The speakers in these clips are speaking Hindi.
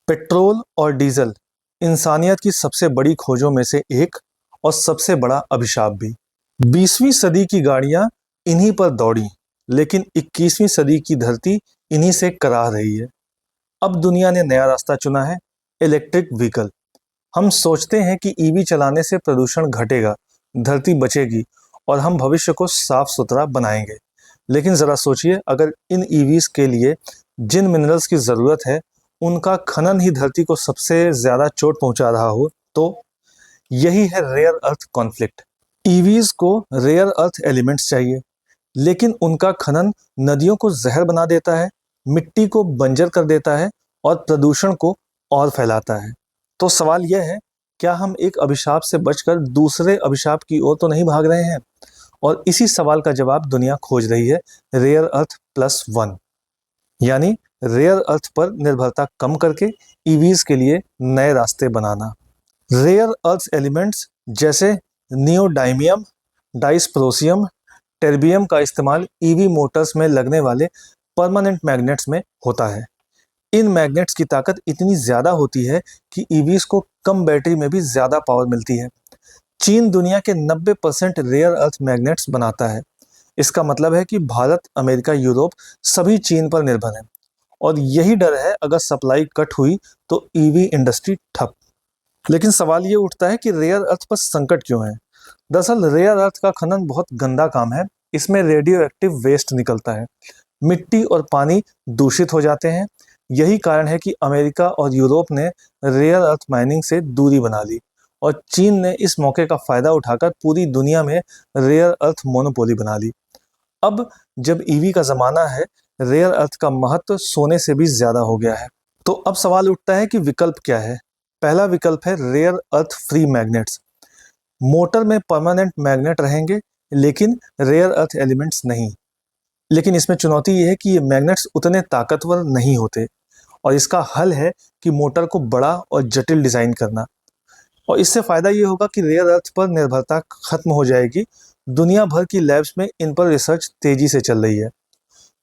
पेट्रोल और डीजल इंसानियत की सबसे बड़ी खोजों में से एक और सबसे बड़ा अभिशाप भी। 20वीं सदी की गाड़ियां इन्हीं पर दौड़ी, लेकिन 21वीं सदी की धरती इन्हीं से कराह रही है। अब दुनिया ने नया रास्ता चुना है, इलेक्ट्रिक व्हीकल। हम सोचते हैं कि ईवी चलाने से प्रदूषण घटेगा, धरती बचेगी और हम भविष्य को साफ सुथरा बनाएंगे। लेकिन जरा सोचिए, अगर इन ईवीज के लिए जिन मिनरल्स की जरूरत है उनका खनन ही धरती को सबसे ज्यादा चोट पहुंचा रहा हो, तो यही है रेयर अर्थ कॉन्फ्लिक्ट। ईवीज को रेयर अर्थ एलिमेंट्स चाहिए, लेकिन उनका खनन नदियों को जहर बना देता है, मिट्टी को बंजर कर देता है और प्रदूषण को और फैलाता है। तो सवाल यह है, क्या हम एक अभिशाप से बचकर दूसरे अभिशाप की ओर तो नहीं भाग रहे हैं? और इसी सवाल का जवाब दुनिया खोज रही है, रेयर अर्थ प्लस वन, यानी रेयर अर्थ पर निर्भरता कम करके ईवीज के लिए नए रास्ते बनाना। रेयर अर्थ एलिमेंट्स जैसे नियोडाइमियम, डाइस्प्रोसियम, टेर्बियम का इस्तेमाल ईवी मोटर्स में लगने वाले परमानेंट मैग्नेट्स में होता है। इन मैग्नेट्स की ताकत इतनी ज्यादा होती है कि ईवीज को कम बैटरी में भी ज्यादा पावर मिलती है। चीन दुनिया के 90% रेयर अर्थ मैग्नेट्स बनाता है। इसका मतलब है कि भारत, अमेरिका, यूरोप सभी चीन पर निर्भर है और यही डर है, अगर सप्लाई कट हुई तो ईवी इंडस्ट्री ठप। लेकिन सवाल ये उठता है कि रेयर अर्थ पर संकट क्यों है? दरअसल रेयर अर्थ का खनन बहुत गंदा काम है। इसमें रेडियो एक्टिव वेस्ट निकलता है, मिट्टी और पानी दूषित हो जाते हैं। यही कारण है कि अमेरिका और यूरोप ने रेयर अर्थ माइनिंग से दूरी बना ली और चीन ने इस मौके का फायदा उठाकर पूरी दुनिया में रेयर अर्थ मोनोपोली बना ली। अब जब ईवी का जमाना है, रेयर अर्थ का महत्व सोने से भी ज्यादा हो गया है। तो अब सवाल उठता है कि विकल्प क्या है? पहला विकल्प है rare earth free magnets. Motor में परमानेंट मैग्नेट रहेंगे, लेकिन रेयर अर्थ एलिमेंट्स नहीं। लेकिन इसमें चुनौती ये है कि ये मैग्नेट्स उतने ताकतवर नहीं होते और इसका हल है कि मोटर को बड़ा और जटिल डिजाइन करना। और इससे फायदा ये होगा कि रेयर अर्थ पर निर्भरता खत्म हो जाएगी। दुनिया भर की लैब्स में इन पर रिसर्च तेजी से चल रही है।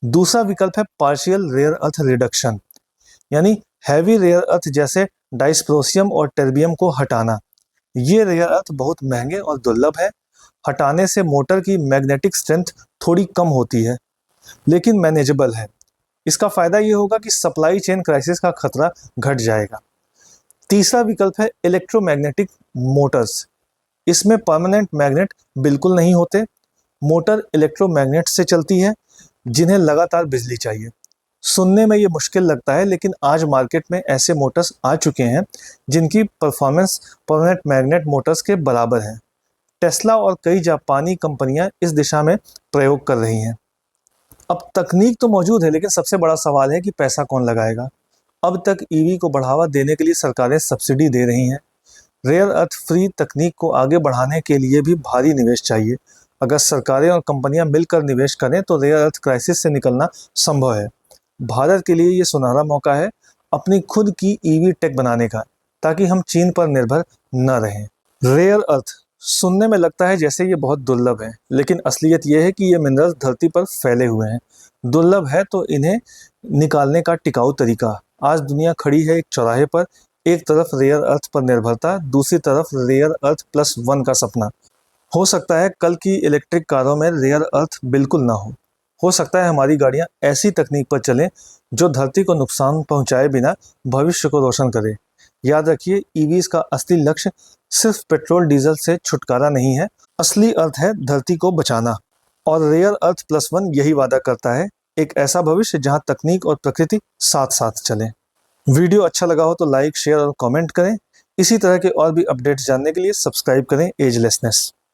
दूसरा विकल्प है पार्शियल रेयर अर्थ रिडक्शन, यानी हैवी रेयर अर्थ जैसे डाइस्प्रोसियम और टेर्बियम को हटाना। ये रेयर अर्थ बहुत महंगे और दुर्लभ है। हटाने से मोटर की मैग्नेटिक स्ट्रेंथ थोड़ी कम होती है, लेकिन मैनेजेबल है। इसका फायदा ये होगा कि सप्लाई चेन क्राइसिस का खतरा घट जाएगा। तीसरा विकल्प है इलेक्ट्रोमैग्नेटिक मोटर्स। इसमें परमानेंट मैग्नेट बिल्कुल नहीं होते। मोटर इलेक्ट्रोमैग्नेट से चलती है, जिन्हें लगातार बिजली चाहिए। सुनने में ये मुश्किल लगता है, लेकिन आज मार्केट में ऐसे मोटर्स आ चुके हैं जिनकी परफॉर्मेंस परमानेंट मैग्नेट मोटर्स के बराबर है। टेस्ला और कई जापानी कंपनियां इस दिशा में प्रयोग कर रही हैं। अब तकनीक तो मौजूद है, लेकिन सबसे बड़ा सवाल है कि पैसा कौन लगाएगा। अब तक ईवी को बढ़ावा देने के लिए सरकारें सब्सिडी दे रही हैं। रेयर अर्थ फ्री तकनीक को आगे बढ़ाने के लिए भी भारी निवेश चाहिए। अगर सरकारें और कंपनियां मिलकर निवेश करें तो रेयर अर्थ क्राइसिस से निकलना संभव है। भारत के लिए ये सुनहरा मौका है अपनी खुद की ईवी टेक बनाने का, ताकि हम चीन पर निर्भर न रहें। रेयर अर्थ सुनने में लगता है जैसे ये बहुत दुर्लभ है, लेकिन असलियत ये है कि ये मिनरल्स धरती पर फैले हुए हैं। दुर्लभ है तो इन्हें निकालने का टिकाऊ तरीका। आज दुनिया खड़ी है एक चौराहे पर, एक तरफ रेयर अर्थ पर निर्भरता, दूसरी तरफ रेयर अर्थ प्लस वन का सपना। हो सकता है कल की इलेक्ट्रिक कारों में रेयर अर्थ बिल्कुल ना हो सकता है हमारी गाड़ियां ऐसी तकनीक पर चलें जो धरती को नुकसान पहुंचाए बिना भविष्य को रोशन करे। याद रखिए, ईवीज का असली लक्ष्य सिर्फ पेट्रोल डीजल से छुटकारा नहीं है, असली अर्थ है धरती को बचाना। और रेयर अर्थ प्लस वन यही वादा करता है, एक ऐसा भविष्य जहां तकनीक और प्रकृति साथ साथ चलें। वीडियो अच्छा लगा हो तो लाइक, शेयर और कमेंट करें। इसी तरह के और भी अपडेट्स जानने के लिए सब्सक्राइब करें एजलेसनेस।